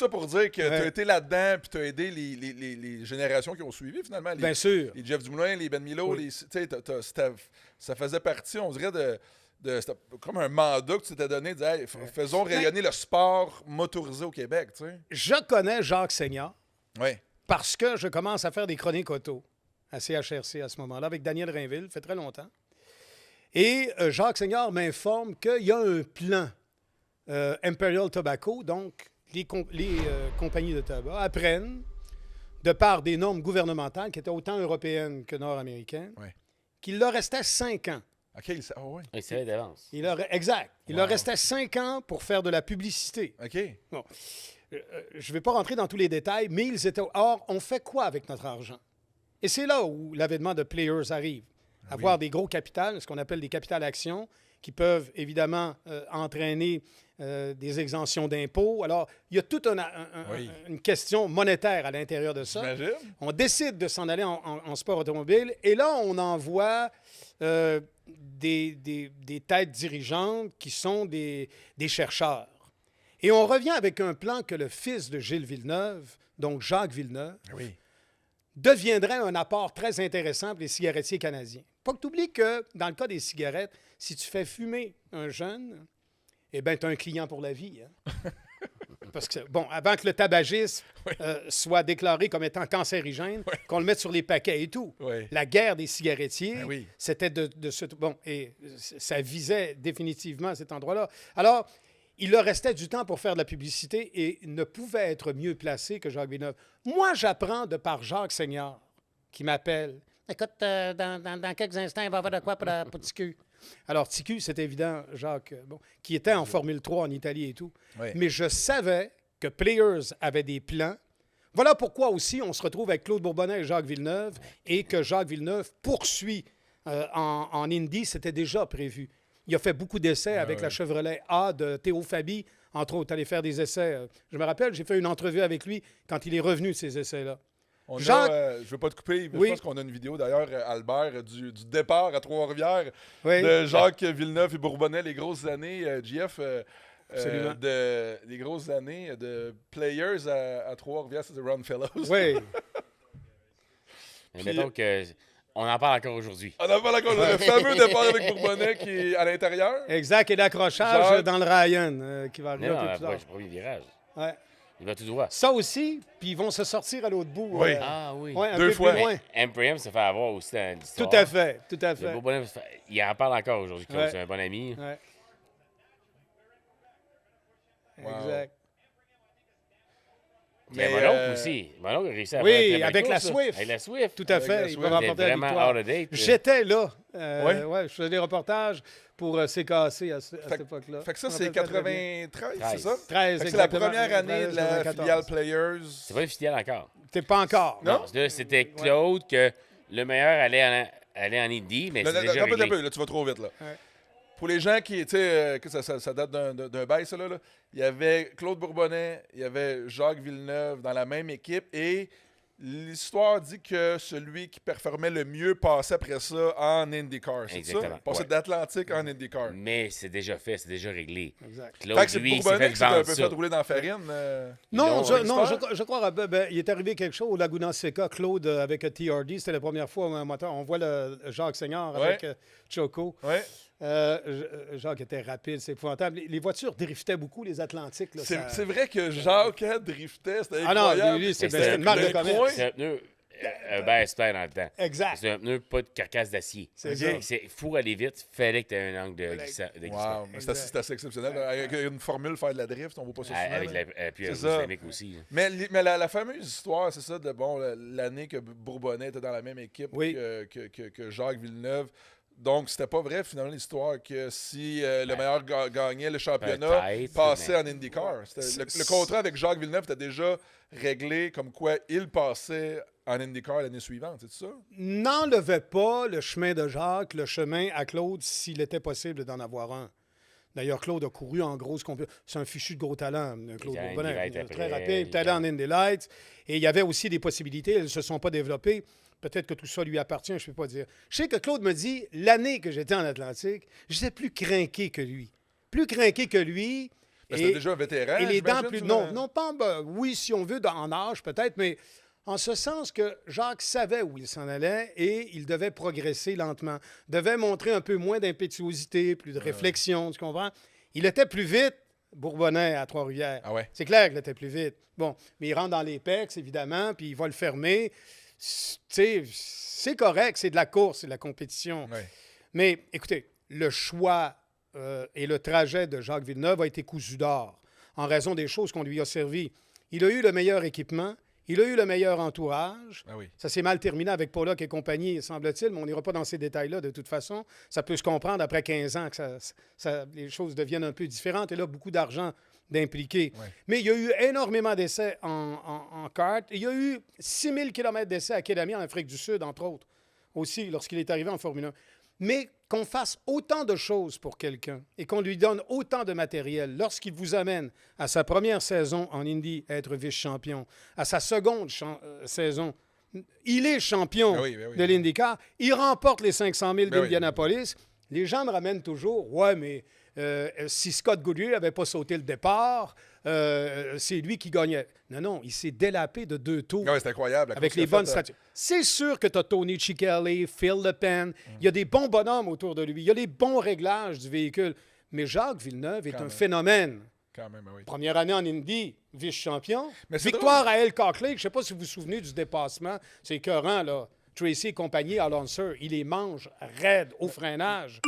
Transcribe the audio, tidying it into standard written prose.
ça pour dire que tu as été là-dedans puis tu as aidé les générations qui ont suivi, finalement. Bien sûr. Les Jeff Dumoulin, les Ben Milo, ça faisait partie, on dirait, c'était comme un mandat que tu t'étais donné, de dire, hey, faisons rayonner le sport motorisé au Québec, tu sais. Je connais Jacques Seigneur Oui. parce que je commence à faire des chroniques auto à CHRC à ce moment-là, avec Daniel Rainville, ça fait très longtemps. Et Jacques Seigneur m'informe qu'il y a un plan Imperial Tobacco, donc les compagnies de tabac apprennent, de par des normes gouvernementales qui étaient autant européennes que nord-américaines, qu'il leur restait 5 ans. OK, oui. Il savait d'avance. Exact. Il leur restait 5 ans pour faire de la publicité. OK. Bon. Je ne vais pas rentrer dans tous les détails, mais ils étaient... Or, on fait quoi avec notre argent? Et c'est là où l'avènement de Players arrive. Avoir des gros capitals, ce qu'on appelle des capitales actions, qui peuvent évidemment entraîner des exemptions d'impôts. Alors, il y a toute une question monétaire à l'intérieur de ça. J'imagine. On décide de s'en aller en sport automobile et là, on envoie des têtes dirigeantes qui sont des chercheurs. Et on revient avec un plan que le fils de Gilles Villeneuve, donc Jacques Villeneuve, deviendrait un apport très intéressant pour les cigarettiers canadiens. Pas que tu oublies que, dans le cas des cigarettes, si tu fais fumer un jeune, eh bien, tu as un client pour la vie. Hein? Parce que, bon, avant que le tabagisme soit déclaré comme étant cancérigène, qu'on le mette sur les paquets et tout. La guerre des cigarettiers, c'était de ce... Bon, et ça visait définitivement cet endroit-là. Alors, il leur restait du temps pour faire de la publicité et ne pouvait être mieux placé que Jacques Villeneuve. Moi, j'apprends de par Jacques Seigneur, qui m'appelle. Écoute, dans quelques instants, il va y avoir de quoi pour TQ. Alors, TQ, c'est évident, Jacques, qui était en Formule 3 en Italie et tout. Mais je savais que Players avait des plans. Voilà pourquoi aussi on se retrouve avec Claude Bourbonnais et Jacques Villeneuve et que Jacques Villeneuve poursuit en Indy. C'était déjà prévu. Il a fait beaucoup d'essais avec la Chevrolet A de Théo Fabi, entre autres, aller faire des essais. Je me rappelle, j'ai fait une entrevue avec lui quand il est revenu de ces essais-là. Jacques... je ne veux pas te couper, mais je pense qu'on a une vidéo d'ailleurs, Albert, du départ à Trois-Rivières de Jacques Villeneuve et Bourbonnais, les grosses années, JF, les grosses années de Players à Trois-Rivières, c'était Ron Fellows. Oui. Mais mettons que... On en parle encore aujourd'hui. On en parle encore aujourd'hui. Le fameux départ avec Bourbonnais qui est à l'intérieur. Exact, et l'accrochage dans le Ryan qui va arriver un peu plus tard. Le premier virage. Ouais. Il va tout droit. Ça aussi, puis ils vont se sortir à l'autre bout. Oui. Ah oui. Ouais, Deux fois. MPM se fait avoir aussi dans l'histoire. Tout à fait, tout à fait. Il en parle encore aujourd'hui, Claude. C'est un bon ami. Ouais. Wow. Exact. Mais mon oncle aussi. Mon oncle a réussi à Oui, avec la Swift. Avec la Swift. Tout à fait. Il va remporter la victoire. Vraiment out of date. J'étais là. Je faisais des reportages pour CKC à cette époque-là. Fait que ça, c'est 93, c'est ça? 13, c'est la première année de la filiale Players. C'est pas une filiale encore. T'es pas encore. Non, là, c'était Claude que le meilleur allait en Indy, mais c'est déjà réglé. Là, tu vas trop vite, là. Ouais. Pour les gens qui, tu sais, que ça date d'un bail, ça, là, il y avait Claude Bourbonnais, il y avait Jacques Villeneuve dans la même équipe, et l'histoire dit que celui qui performait le mieux passait après ça en IndyCar, c'est ça? Passait d'Atlantique en IndyCar. Mais c'est déjà fait, c'est déjà réglé. Exact. Claude, fait que c'est lui, Bourbonnais qui s'est un peu ça. fait rouler dans la farine. Non, je crois il est arrivé quelque chose au Laguna Seca, Claude, avec TRD. C'était la première fois un moteur. On voit le Jacques Seigneur avec Choco. Ouais. Jacques était rapide, c'est épouvantable. Les voitures driftaient beaucoup, les Atlantiques. Là, c'est vrai que Jacques driftait, c'était incroyable. Ah non, lui, c'était une marque de commerce. C'est un pneu baisse-plat dans le temps. Exact. C'est un pneu pas de carcasse d'acier. C'est fou aller vite, fallait que tu aies un angle de glissement. Wow, c'est assez exceptionnel. Avec une formule, faire de la drift, on ne voit pas ça souvent. Avec l'appui aérodynamique aussi. Mais la fameuse histoire, c'est ça, de l'année que Bourbonnais était dans la même équipe que Jacques Villeneuve. Donc, c'était pas vrai, finalement, l'histoire que si le meilleur gagnait le championnat, passait en IndyCar. Le contrat avec Jacques Villeneuve était déjà réglé comme quoi il passait en IndyCar l'année suivante, c'est ça? N'enlevait pas le chemin de Jacques, le chemin à Claude, s'il était possible d'en avoir un. D'ailleurs, Claude a couru en grosse compétition. C'est un fichu de gros talent, Claude Bourbonnais. Très rapide, talent en Indy Lights. Et il y avait aussi des possibilités, elles ne se sont pas développées. Peut-être que tout ça lui appartient, je ne peux pas dire. Je sais que Claude me dit, l'année que j'étais en Atlantique, j'étais plus crinqué que lui. Plus crinqué que lui. Mais c'était déjà un vétéran, Et les dents j'imagine, plus... ça? Non, non, pas... oui, si on veut, en âge peut-être, mais en ce sens que Jacques savait où il s'en allait et il devait progresser lentement. Devait montrer un peu moins d'impétuosité, plus de réflexion, tu comprends? Il était plus vite, Bourbonnais, à Trois-Rivières. Ah ouais? C'est clair qu'il était plus vite. Bon, mais il rentre dans les pecs, évidemment, puis il va le fermer. Tu sais, c'est correct, c'est de la course, c'est de la compétition. Ouais. Mais écoutez, le choix et le trajet de Jacques Villeneuve a été cousu d'or en raison des choses qu'on lui a servi. Il a eu le meilleur équipement, il a eu le meilleur entourage. Ah oui. Ça s'est mal terminé avec Pollock et compagnie, semble-t-il, mais on n'ira pas dans ces détails-là de toute façon. Ça peut se comprendre après 15 ans que les choses deviennent un peu différentes et là, beaucoup d'argent d'impliquer. Ouais. Mais il y a eu énormément d'essais en kart. Il y a eu 6000 km d'essais à Kedami en Afrique du Sud, entre autres, aussi, lorsqu'il est arrivé en Formule 1. Mais qu'on fasse autant de choses pour quelqu'un et qu'on lui donne autant de matériel lorsqu'il vous amène à sa première saison en Indy à être vice-champion, à sa seconde saison, il est champion de l'IndyCar, il remporte les 500 000 d'Indianapolis. Les gens me ramènent toujours, ouais, mais si Scott Goodyear n'avait pas sauté le départ, c'est lui qui gagnait. Non, il s'est délapé de 2 tours. Ouais, c'est incroyable. Avec les bonnes stratégies. C'est sûr que tu as Tony Ciccelli, Phil Le Pen. Il y a des bons bonhommes autour de lui. Il y a les bons réglages du véhicule. Mais Jacques Villeneuve est un phénomène. Quand même, oui. Première année en Indy, vice-champion. Mais c'est Victoire à El Cockley. Je ne sais pas si vous vous souvenez du dépassement. C'est écœurant, là. Tracy et compagnie à Lancer, il les mange raides au freinage.